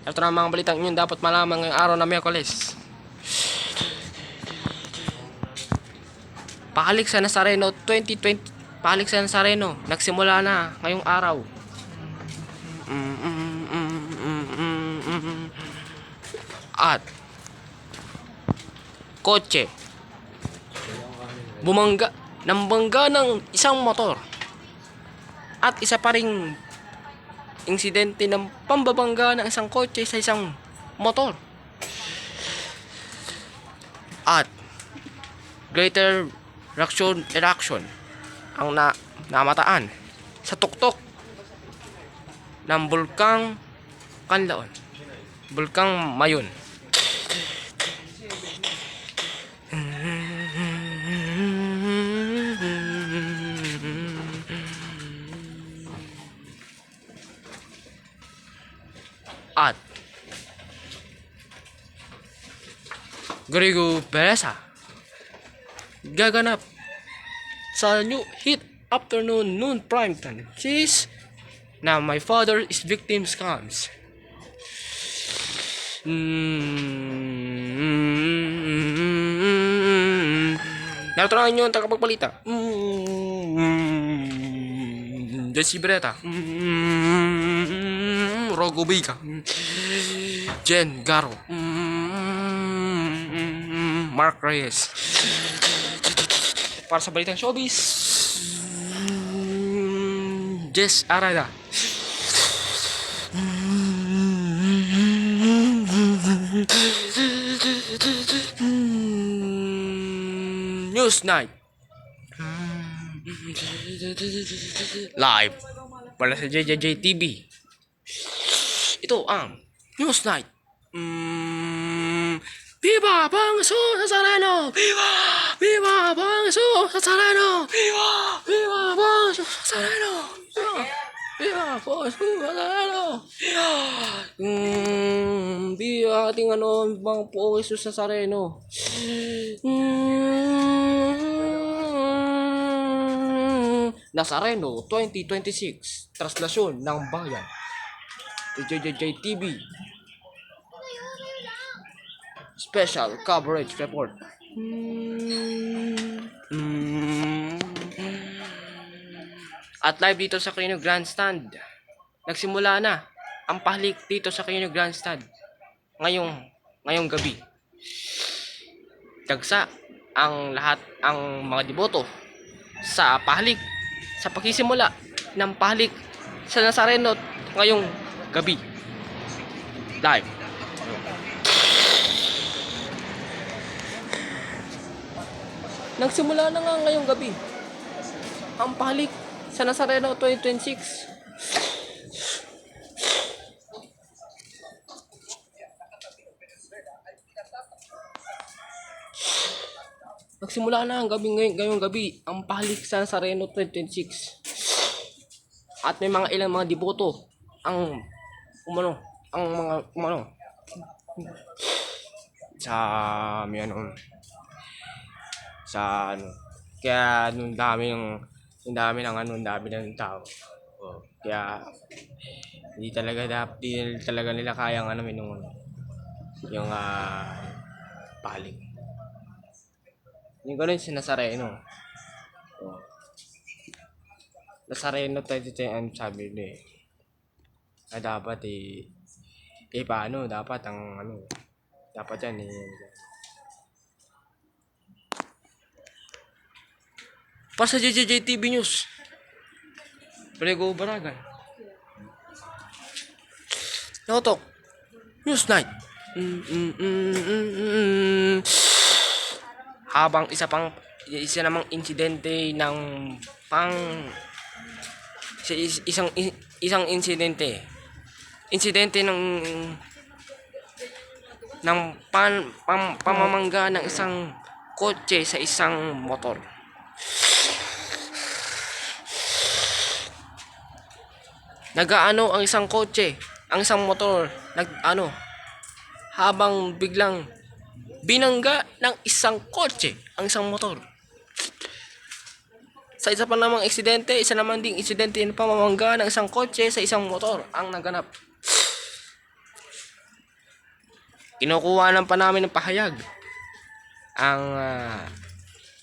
Ito na ang mga balitang yun dapat malaman ngayong araw na Miyerkules. Pahalik sa Nazareno 2020. Pahalik sa Nazareno nagsimula na ngayong araw. At kotse nambangga ng isang motor. At isa pa ring insidente ng pambabangga ng isang kotse sa isang motor. At greater eruption ang namataan sa tuktok ng Bulkang Kanlaon, Bulkang Mayon. At Grego Pereza gaganap sa new hit afternoon noon prime time. She's na my father is victim scams. Naturangan nyo ang tagapagbalita. Jesse Breta. Rogo Biga. Jen Garo. Mark Reyes. Para sa balitang showbiz, Jess Arada. News Night. Live para sa JJJ TV. Ito ang News Night. Viva Bangso Nazareno! Viva! Viva Bangso Nazareno! Viva! Viva Bangso Nazareno! Viva! Viva Bangso Nazareno! Viva! Viva ating bang po Jesus Nazareno. Nazareno 2026 Translasyon ng Bayan. JJJ TV Special Coverage Report. At live dito sa Quirino Grandstand. Nagsimula na ang pahalik dito sa Quirino Grandstand ngayong gabi. Dagsa ang mga deboto sa pahalik, sa pagsisimula ng pahalik sa Nazareno ngayong gabi. Live. Nagsimula na nga ngayong gabi ang pahalik sa Nazareno 2026. Nagsimula na ang ngayong gabi ang pahalik sa Nazareno 2026. At may ilang mga deboto ang kaya ang dami ng tao. Kaya hindi talaga nila kayang yung pahalik. Yung ganun si Nazareno. Nazareno 2010 sabi nila na dapat paano dapat dapat yan para sa JJJ TV News. Prego Baragan. Notok. News Night. Habang isa namang insidente ng isang insidente ng pamamangga ng isang kotse sa isang motor. Nagaano ang isang kotse, ang isang motor, habang biglang binangga ng isang kotse ang isang motor. Sa isa pa namang insidente, isa naman ding insidente ng pamamangga ng isang kotse sa isang motor ang naganap. kinukuha ng pa namin ng pahayag ang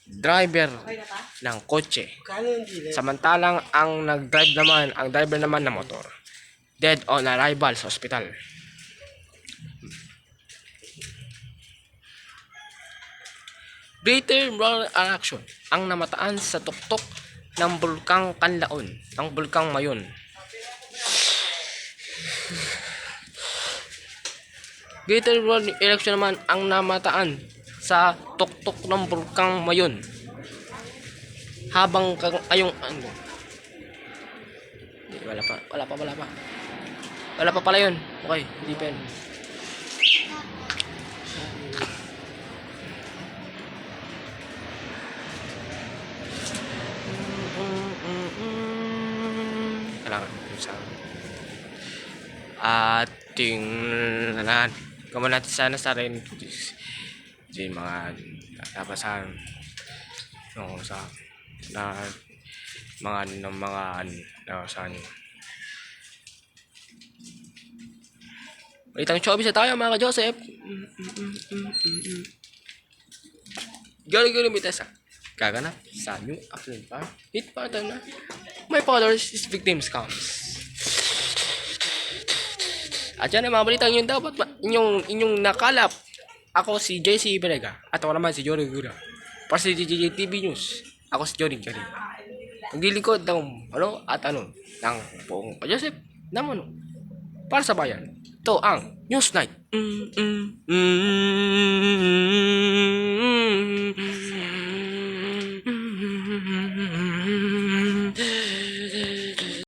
driver ng kotse. Samantalang ang driver naman ng motor, dead on arrival sa ospital. Greater Rural Action ang namataan sa tuktok ng Bulkang Kanlaon, ng Bulkang Mayon. Greater Rural Election naman ang namataan sa tuktok ng Bulkang Mayon. Habang ayong ano. Wala pa. Wala pa pala yun. Okay, hindi pa yun. Kailangan sa ating nanan. Kamu natin sana sa rin di mga napasan no sa na mga napasan. Itang showbiz na tayo mga ka-Joseph. Gari mitesa. Gaganap sa new upload pa. Hit pa ito na. My father's victims counts. At yan ang mga balitang yun dapat inyong nakalap. Ako si JC Berega. At ako naman si Jory Gura. Para sa TV News. Ako si Jory. Naglilingkod ng ng buong ka-Joseph naman para sa bayan. Ito ang News Night.